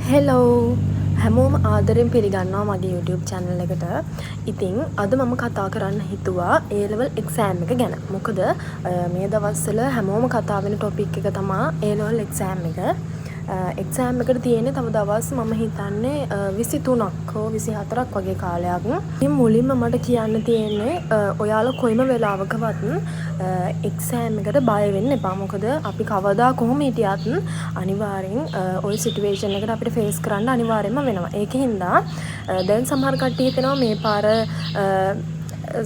Hello හැමෝම ආදරෙන් පිළිගන්නවා මගේ YouTube channel එකට. ඉතින් අද මම කතා කරන්න හිතුවා A level exam එක ගැන. මොකද මේ දවස්වල හැමෝම කතා වෙන topic එක තමයි A level exam එක. එක්සෑම් එකට තියෙන්නේ තව දවස් මම හිතන්නේ 23ක් හෝ 24ක් වගේ කාලයක්. ඉතින් මුලින්ම මට කියන්න තියෙන්නේ ඔයාලා කොයිම වෙලාවකවත් එක්සෑම් එකට බය වෙන්න එපා. මොකද අපි කවදා කොහොම හිටියත් අනිවාර්යෙන් ওই සිටුේෂන් එකට අපිට ෆේස් කරන්න අනිවාර්යෙන්ම වෙනවා. ඒකින්ද දැන් සමහර කට්ටිය හිතනවා මේ පාර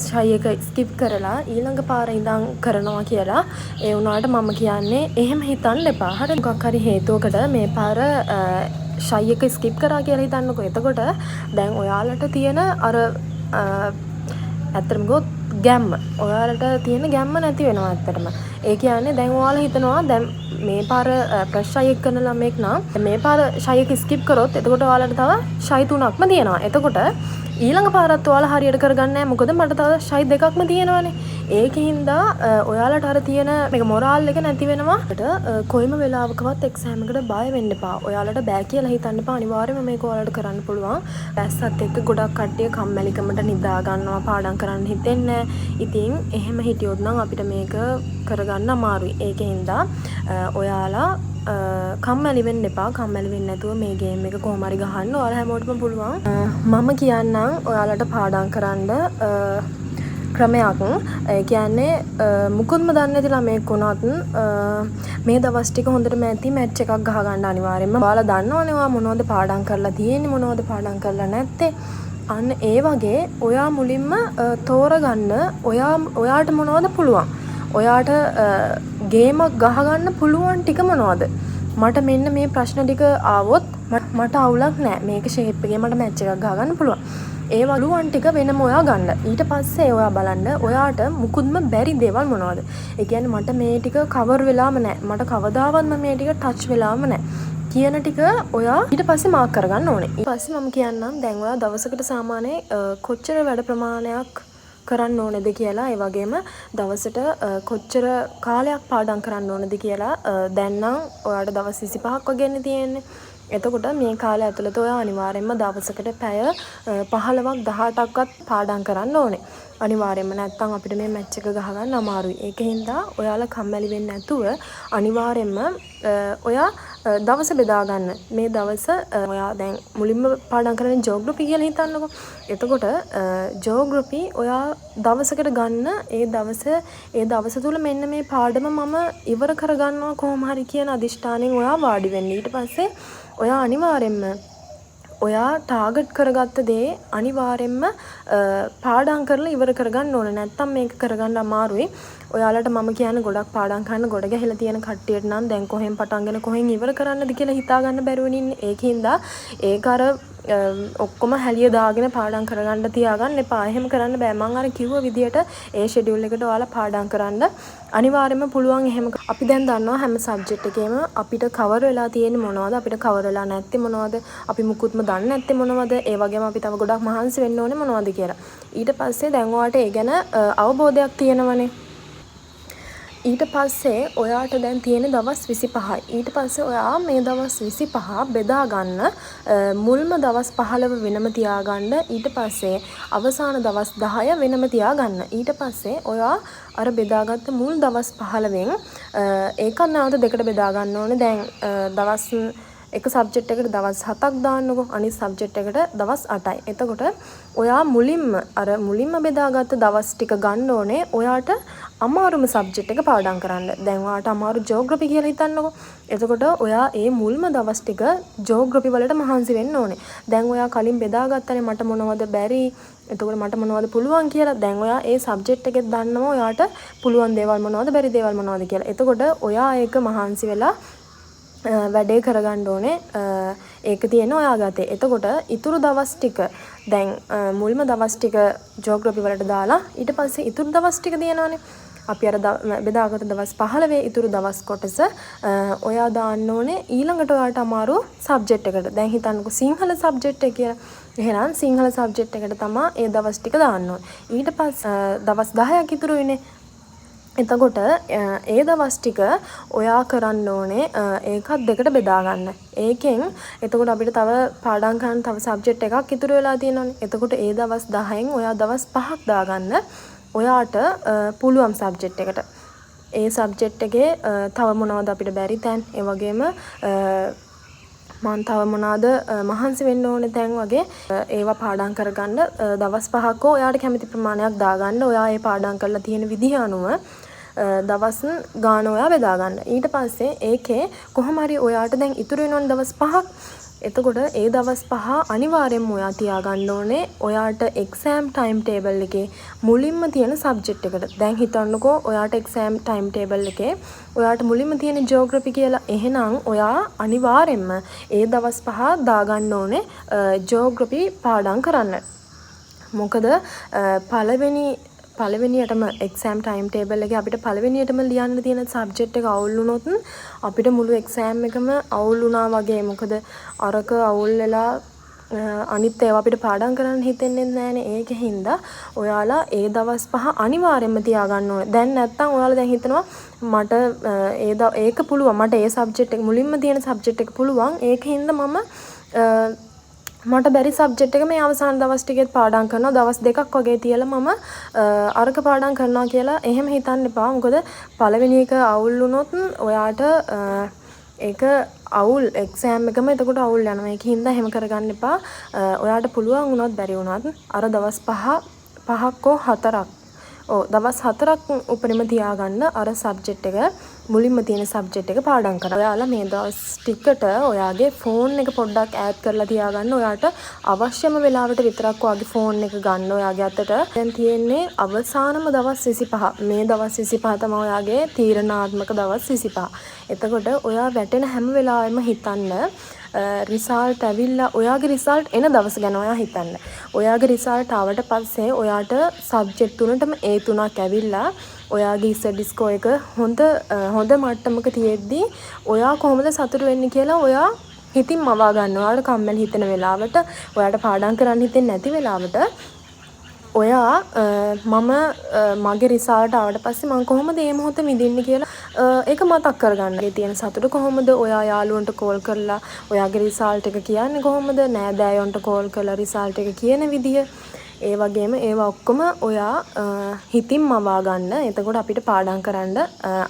ෂයි එක ස්කිප් කරලා ඊළඟ පාර ඉඳන් කරනවා කියලා. ඒ වුණාට මම කියන්නේ එහෙම හිතන්න එපා. හරි මොකක් හරි හේතුවකට මේ පාර ෂයි එක ස්කිප් කරා කියලා හිතන්නකෝ. එතකොට දැන් ඔයාලට තියෙන අර ඇත්තටම ගොත් ගැම්ම ඔයාලට තියෙන ගැම්ම නැති වෙනවා ඇත්තටම. ඒ කියන්නේ දැන් ඔයාලා හිතනවා දැන් මේ පාර ප්‍රෙස් ෂයි එක කරන ළමෙක් නම් මේ පාර ෂයි එක ස්කිප් කරොත් එතකොට ඔයාලට තව ෂයි 3ක්ම තියෙනවා. එතකොට ඊළඟ පාරත් ඔයාලා හරියට කරගන්නේ නැහැ. මොකද මට තව ෂයි 2ක්ම තියෙනවානේ. ඒකින්ද ඔයාලට අර තියෙන මේක මොරාල් එක නැති වෙනවා. කොයිම වෙලාවකවත් එක්සෑම් එකට බය වෙන්න එපා. ඔයාලට බෑ කියලා හිතන්න එපා. අනිවාර්යයෙන්ම මේක ඔයාලට කරන්න පුළුවන්. ඇස්සත් එක්ක ගොඩක් කට්ටිය කම්මැලිකමට නිදා ගන්නවා, පාඩම් කරන්න හිතෙන්නේ නැහැ. ඉතින් එහෙම හිටියොත් නම් අපිට මේක කරගන්න අමාරුයි. ඒකින්ද ඔයාලා කම්මැලි වෙන්න එපා. කම්මැලි වෙන්නේ නැතුව මේ ගේම් එක කොහොම හරි ගහන්න ඔයාලා හැමෝටම පුළුවන්. මම කියන්නම් ඔයාලට පාඩම් කරන්න ක්‍රමයක්. ඒ කියන්නේ මුකුත්ම දන්නේ නැති ළමෙක් වුණත් මේ දවස් ටික හොඳටම ඇති මැච් එකක් ගහ ගන්න අනිවාර්යෙන්ම. ඔයාලා දන්නවනේ ඔයා මොනවද පාඩම් කරලා තියෙන්නේ, මොනවද පාඩම් කරලා නැත්තේ. අන්න ඒ වගේ ඔයා මුලින්ම තෝරගන්න ඔයාට මොනවද පුළුවන්. ඔයාට ගේමක් ගහගන්න පුළුවන් ටික මොනවද? මට මෙන්න මේ ප්‍රශ්න ටික ආවොත් මට අවුලක් නැහැ. මේක ෂේප් එකේ මට මැච් එකක් ගහගන්න පුළුවන්. ඒ වලුවන් ටික වෙනම ඔයා ගන්න. ඊට පස්සේ ඔයා බලන්න ඔයාට මුකුත්ම බැරි දේවල් මොනවද? ඒ කියන්නේ මට මේ ටික කවර් වෙලාම නැහැ. මට කවදාවත් මේ ටික ටච් වෙලාම නැහැ. කියන ටික ඔයා ඊට පස්සේ මාක් කරගන්න ඕනේ. ඊට පස්සේ මම කියන්නම් දැන් ඔයා දවසකට සාමාන්‍යයෙන් කොච්චර වැඩ ප්‍රමාණයක් කරන්න ඕනේද කියලා, ඒ වගේම දවසට කොච්චර කාලයක් පාඩම් කරන්න ඕනේද කියලා. දැන් නම් ඔයාට දවස් 25ක් වගේනේ තියෙන්නේ. එතකොට මේ කාලය ඇතුළත ඔයා අනිවාර්යෙන්ම දවසකට පැය 15ක් 18ක්වත් පාඩම් කරන්න ඕනේ. අනිවාර්යෙන්ම නැත්තම් අපිට මේ මැච් එක ගහගන්න අමාරුයි. ඒකින්ද ඔයාලා කම්මැලි වෙන්නේ නැතුව අනිවාර්යෙන්ම ඔයා දවස බෙදා ගන්න. මේ දවස ඔයා දැන් මුලින්ම පාඩම් කරන්නේ ජියෝග්‍රැෆි කියලා හිතන්නකෝ. එතකොට ජියෝග්‍රැෆි ඔයා දවසකට ගන්න. ඒ දවස තුල මෙන්න මේ පාඩම මම ඉවර කරගන්නවා කොහොම හරි කියන අදිෂ්ඨානෙන් ඔයා වාඩි වෙන්න. ඊට පස්සේ ඔයා අනිවාර්යෙන්ම ඔයා ටාගට් කරගත්ත දේ අනිවාර්යෙන්ම පාඩම් කරලා ඉවර කරගන්න ඕනේ. නැත්තම් මේක කරගන්න අමාරුයි. ඔයාලට මම කියන්නේ ගොඩක් පාඩම් කරන්න ගොඩ ගැහිලා තියෙන කට්ටියට නම් දැන් කොහෙන් පටන්ගෙන කොහෙන් ඉවර කරන්නද කියලා හිතා ගන්න බැරුවනේ ඉන්නේ. ඒකින්ද ඒක අර ඔක්කොම හැලිය දාගෙන පාඩම් කරගන්න තියාගන්න එපා. එහෙම කරන්න බෑ. මම අර කිව්ව විදියට ඒ ෂෙඩියුල් එකට ඔයාලා පාඩම් කරන්න අනිවාර්යයෙන්ම පුළුවන්. එහෙම අපි දැන් දන්නවා හැම සබ්ජෙක්ට් එකේම අපිට කවර් වෙලා තියෙන්නේ මොනවද, අපිට කවර් වෙලා නැත්තේ මොනවද, අපි මුකුත්ම දන්නේ නැත්තේ මොනවද, ඒ වගේම අපි තව ගොඩක් මහන්සි වෙන්න ඕනේ මොනවද කියලා. ඊට පස්සේ දැන් ඔයාට ඒ ගැන අවබෝධයක් තියෙනවනේ. ඊට පස්සේ ඔයාට දැන් තියෙන දවස් 25යි. ඊට පස්සේ ඔයා මේ දවස් 25 බෙදා ගන්න. මුල්ම දවස් 15 වෙනම තියාගන්න. ඊට පස්සේ අවසාන දවස් 10 වෙනම තියාගන්න. ඊට පස්සේ ඔයා අර බෙදාගත්ත මුල් දවස් 15න් ඒකත් නැවත දෙකට බෙදා ගන්න ඕනේ. දැන් දවස් එක සබ්ජෙක්ට් එකට දවස් 7ක් දාන්නකෝ. අනිත් සබ්ජෙක්ට් එකට දවස් 8යි. එතකොට ඔයා මුලින්ම බෙදාගත්ත දවස් ටික ගන්න ඕනේ ඔයාට අමාරුම සබ්ජෙක්ට් එක පාඩම් කරන්න. දැන් ඔයාට අමාරු ජියෝග්‍රැෆි කියලා හිතන්නකෝ. එතකොට ඔයා ඒ මුල්ම දවස් ටික ජියෝග්‍රැෆි වලට මහන්සි වෙන්න ඕනේ. දැන් ඔයා කලින් බෙදාගත්තනේ මට මොනවද බැරි, එතකොට මට මොනවද පුළුවන් කියලා. දැන් ඔයා ඒ සබ්ජෙක්ට් එකෙත් දන්නවා ඔයාට පුළුවන් දේවල් මොනවද බැරි දේවල් මොනවද කියලා. එතකොට ඔයා ඒක මහන්සි වෙලා වැඩේ කරගන්න ඕනේ. ඒක තියෙන ඔයා ගතේ. එතකොට ඉතුරු දවස් ටික දැන් මුල්ම දවස් ටික ජියෝග්‍රැෆි වලට දාලා ඊට පස්සේ ඉතුරු දවස් ටික තියෙනවානේ. අපි අර බෙදාගත්ත දවස් 15 ඉතුරු දවස් කොටස ඔයා දාන්න ඕනේ ඊළඟට ඔයාට අමාරු සබ්ජෙක්ට් එකට. දැන් හිතන්නකෝ සිංහල සබ්ජෙක්ට් එක කියලා. එහෙනම් සිංහල සබ්ජෙක්ට් එකට තමයි ඒ දවස් ටික දාන්න ඕනේ. ඊට පස්සේ දවස් 10ක් ඉතුරු වෙන්නේ. එතකොට ඒ දවස් ටික ඔයා කරන්න ඕනේ ඒකත් දෙකට බෙදා ගන්න. ඒකෙන් එතකොට අපිට තව පාඩම් කරන්න තව සබ්ජෙක්ට් එකක් ඉතුරු වෙලා තියෙනවානේ. එතකොට ඒ දවස් 10න් ඔයා දවස් 5ක් දාගන්න. ඔයාට පුළුවන් සබ්ජෙක්ට් එකට. ඒ සබ්ජෙක්ට් එකේ තව මොනවද අපිට බැරි තැන්, ඒ වගේම මං තව මොනවාද මහන්සි වෙන්න ඕනේ තැන් වගේ ඒවා පාඩම් කරගන්න දවස් 5ක් ඔයාට කැමති ප්‍රමාණයක් දාගන්න. ඔයා ඒ පාඩම් කරලා තියෙන විදිහ අනුව දවස් ගාන ඔයා බෙදා ගන්න. ඊට පස්සේ ඒකේ කොහොම හරි ඔයාට දැන් ඉතුරු වෙනවනේ දවස් 5ක්. එතකොට ඒ දවස් 5 අනිවාර්යෙන්ම ඔයා තියාගන්න ඕනේ ඔයාට එක්සෑම් ටයිම් ටේබල් එකේ මුලින්ම තියෙන සබ්ජෙක්ට් එකට. දැන් හිතන්නකෝ ඔයාට එක්සෑම් ටයිම් ටේබල් එකේ ඔයාට මුලින්ම තියෙන ජියෝග්‍රෆි කියලා. එහෙනම් ඔයා අනිවාර්යෙන්ම ඒ දවස් 5 දාගන්න ඕනේ ජියෝග්‍රෆි පාඩම් කරන්න. මොකද පළවෙනියටම එක්සෑම් ටයිම් ටේබල් එකේ අපිට පළවෙනියටම ලියන්න තියෙන සබ්ජෙක්ට් එක අවුල් වුණොත් අපිට මුළු එක්සෑම් එකම අවුල් වුණා වගේ. මොකද අරක අවුල් වෙලා අනිත් ඒවා අපිට පාඩම් කරන්න හිතෙන්නේ නැහැනේ. ඒකෙන්ද ඔයාලා ඒ දවස් 5 අනිවාර්යයෙන්ම තියාගන්න ඕනේ. දැන් නැත්තම් ඔයාලා දැන් හිතනවා මට ඒක පුළුවන්. මට ඒ සබ්ජෙක්ට් එක මුලින්ම තියෙන සබ්ජෙක්ට් එක පුළුවන්. ඒකෙන්ද මට බැරි සබ්ජෙක්ට් එක මේ අවසාන දවස් ටිකෙත් පාඩම් කරනවා. දවස් 2ක් වගේ තියලා මම අරක පාඩම් කරනවා කියලා එහෙම හිතන්න එපා. මොකද පළවෙනි එක අවුල් වුණොත් ඔයාට ඒක අවුල් එක්සෑම් එකම එතකොට අවුල් යනවා. ඒකින්ද එහෙම කරගන්න එපා. ඔයාට පුළුවන් වුණත් බැරි වුණත් අර දවස් 5ක් 4ක් දවස් 4ක් උපරිම තියාගන්න අර සබ්ජෙක්ට් එක මුලින්ම තියෙන සබ්ජෙක්ට් එක පාඩම් කරා. ඔයාලා මේ දවස් ටිකට ඔයාගේ ෆෝන් එක පොඩ්ඩක් ඈඩ් කරලා තියාගන්න. ඔයාට අවශ්‍යම වෙලාවට විතරක් ඔයාගේ ෆෝන් එක ගන්න ඔයාගේ අතට. දැන් තියෙන්නේ අවසානම දවස් 25. මේ දවස් 25 තමයි ඔයාගේ තීරණාත්මක දවස් 25. එතකොට ඔයා වැටෙන හැම වෙලාවෙම හිතන්න රිසල්ට් ඇවිල්ලා ඔයාගේ රිසල්ට් එන දවස ගැන ඔයා හිතන්න. ඔයාගේ රිසල්ට් ආවට පස්සේ ඔයාට සබ්ජෙක්ට් තුනටම A3ක් ඇවිල්ලා ඔයාගේ ස්ටඩි ස්කෝර් එක හොඳ මට්ටමක තියෙද්දි ඔයා කොහොමද සතුටු වෙන්නේ කියලා ඔයා හිතින් මවා ගන්න. ඔයාට කම්මැලි හිතෙන වෙලාවට, ඔයාට පාඩම් කරන්න හිතෙන්නේ නැති වෙලාවට ඔයා මගේ රිසල්ට් ආවට පස්සේ මම කොහොමද මේ මොහොත විඳින්නේ කියලා ඒක මතක් කරගන්න. ඒ තියෙන සතුට කොහොමද? ඔයා යාළුවන්ට කෝල් කරලා ඔයාගේ රිසල්ට් එක කියන්නේ කොහොමද? නෑදෑයන්ට කෝල් කරලා රිසල්ට් එක කියන විදිය. ඒ වගේම ඒවා ඔක්කොම ඔයා හිතින් මවා ගන්න. එතකොට අපිට පාඩම් කරන්න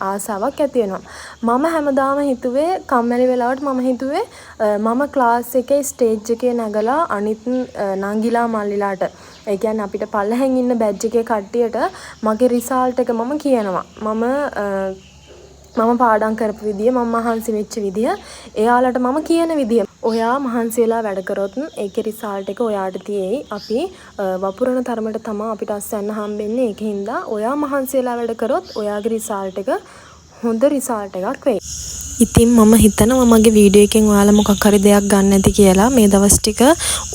ආසාවක් ඇති වෙනවා. මම හැමදාම හිතුවේ කම්මැලි වෙලාවට මම හිතුවේ මම ක්ලාස් එකේ ස්ටේජ් එකේ නැගලා අනිත් නංගිලා මල්ලිලාට, ඒ කියන්නේ අපිට පල්ලෙහෙන් ඉන්න බැජ් එකේ කට්ටියට මගේ රිසල්ට් එක මම කියනවා. මම පාඩම් කරපු විදිය, මම මහන්සි වෙච්ච විදිය, එයාලට මම කියන විදිය. ඔයා මහන්සි වෙලා වැඩ කරොත් ඒකේ රිසල්ට් එක ඔයාට තියෙයි. අපි වපුරන තරමට තමයි අපිට අස්සන්න හම්බෙන්නේ. ඒකින්ද ඔයා මහන්සි වෙලා වැඩ කරොත් ඔයාගේ රිසල්ට් එක හොඳ රිසල්ට් එකක් වෙයි. ඉතින් මම හිතනවා මගේ වීඩියෝ එකෙන් ඔයාලා මොකක් හරි දෙයක් ගන්න ඇති කියලා. මේ දවස් ටික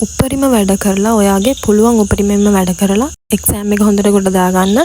උපරිම වැඩ කරලා ඔයාගේ පුළුවන් උපරිමෙන්ම වැඩ කරලා එක්සෑම් එක හොඳට ගොඩ දාගන්න.